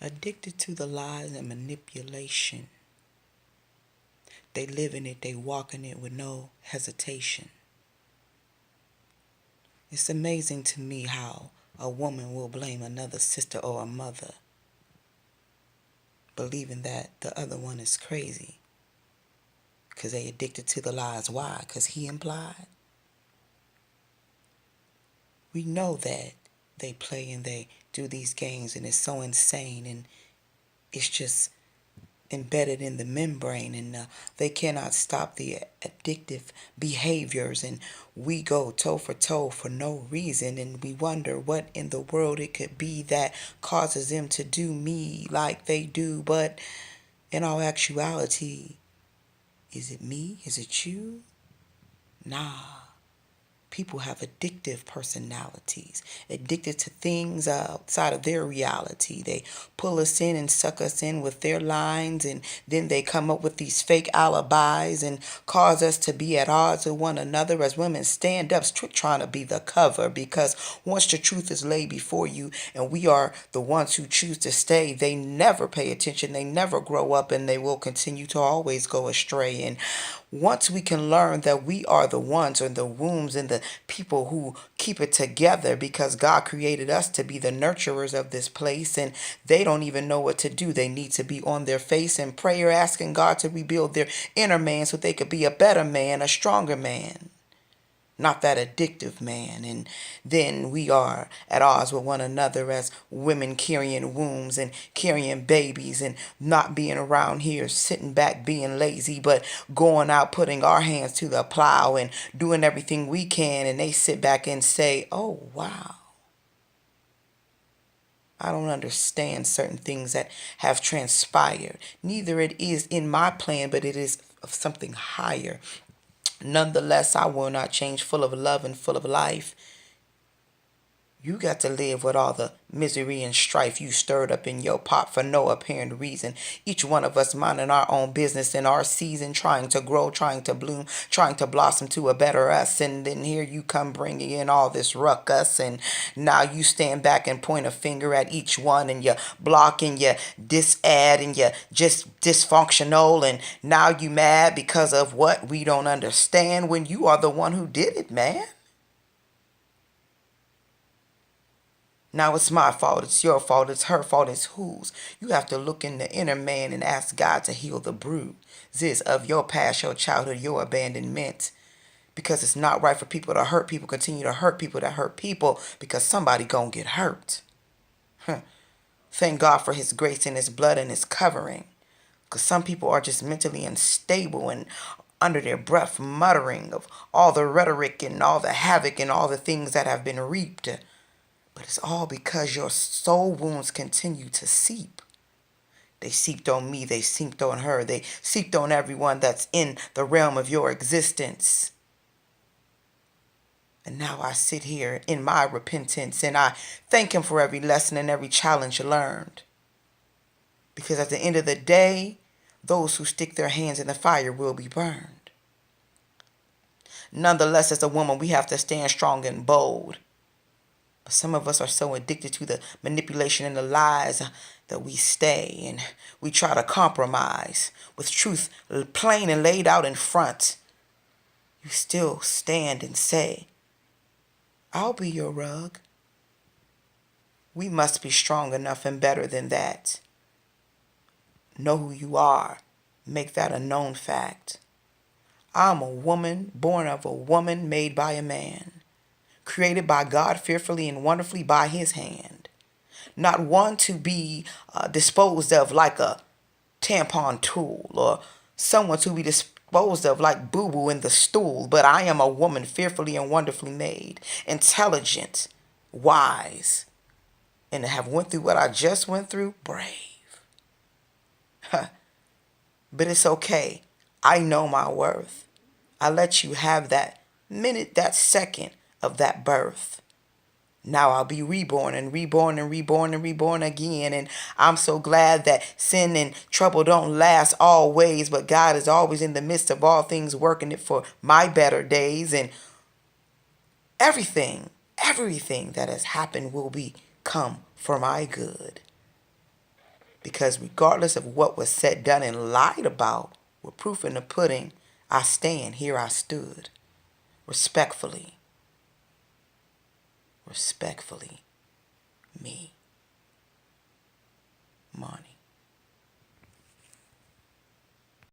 Addicted to the lies and manipulation. They live in it, they walk in it with no hesitation. It's amazing to me how a woman will blame another sister or a mother, believing that the other one is crazy because they addicted to the lies. Why? Because he implied. We know that they play and they do these games and it's so insane and it's just embedded in the membrane, and they cannot stop the addictive behaviors, and we go toe for toe for no reason, and we wonder what in the world it could be that causes them to do me like they do. But in all actuality, is it me? Is it you? Nah. People have addictive personalities, addicted to things outside of their reality. They pull us in and suck us in with their lines, and then they come up with these fake alibis and cause us to be at odds with one another as women stand up, trying to be the cover. Because once the truth is laid before you and we are the ones who choose to stay, they never pay attention, they never grow up, and they will continue to always go astray. And once we can learn that we are the ones or the wombs and the people who keep it together, because God created us to be the nurturers of this place, and they don't even know what to do. They need to be on their face in prayer, asking God to rebuild their inner man so they could be a better man, a stronger man, not that addictive man. And then we are at odds with one another as women carrying wombs and carrying babies and not being around here sitting back being lazy, but going out putting our hands to the plow and doing everything we can, and they sit back and say, oh wow, I don't understand certain things that have transpired. Neither it is in my plan, but it is of something higher. Nonetheless, I will not change, full of love and full of life. You got to live with all the misery and strife you stirred up in your pot for no apparent reason. Each one of us minding our own business in our season, trying to grow, trying to bloom, trying to blossom to a better us. And then here you come bringing in all this ruckus. And now you stand back and point a finger at each one, and you block and you disadd and you just dysfunctional. And now you mad because of what we don't understand when you are the one who did it, man. Now it's my fault, it's your fault, it's her fault, it's whose. You have to look in the inner man and ask God to heal the bruises of your past, your childhood, your abandonment. Because it's not right for people to hurt people, continue to hurt people that hurt people, because somebody gonna get hurt. Thank God for his grace and his blood and his covering. Because some people are just mentally unstable and under their breath muttering of all the rhetoric and all the havoc and all the things that have been reaped. But it's all because your soul wounds continue to seep. They seeped on me, they seeped on her, they seeped on everyone that's in the realm of your existence. And now I sit here in my repentance and I thank him for every lesson and every challenge learned. Because at the end of the day, those who stick their hands in the fire will be burned. Nonetheless, as a woman, we have to stand strong and bold. But some of us are so addicted to the manipulation and the lies that we stay and we try to compromise with truth plain and laid out in front. You still stand and say, I'll be your rug. We must be strong enough and better than that. Know who you are. Make that a known fact. I'm a woman, born of a woman, made by a man. Created by God fearfully and wonderfully by his hand. Not one to be disposed of like a tampon tool or someone to be disposed of like boo-boo in the stool, but I am a woman fearfully and wonderfully made, intelligent, wise, and to have went through what I just went through, brave. But it's okay. I know my worth. I let you have that minute, that second of that birth. Now I'll be reborn and reborn and reborn and reborn again. And I'm so glad that sin and trouble don't last always, but God is always in the midst of all things working it for my better days. And everything that has happened will become for my good. Because regardless of what was said, done, and lied about, with proof in the pudding, I stand. Here I stood. Respectfully. Respectfully. Me.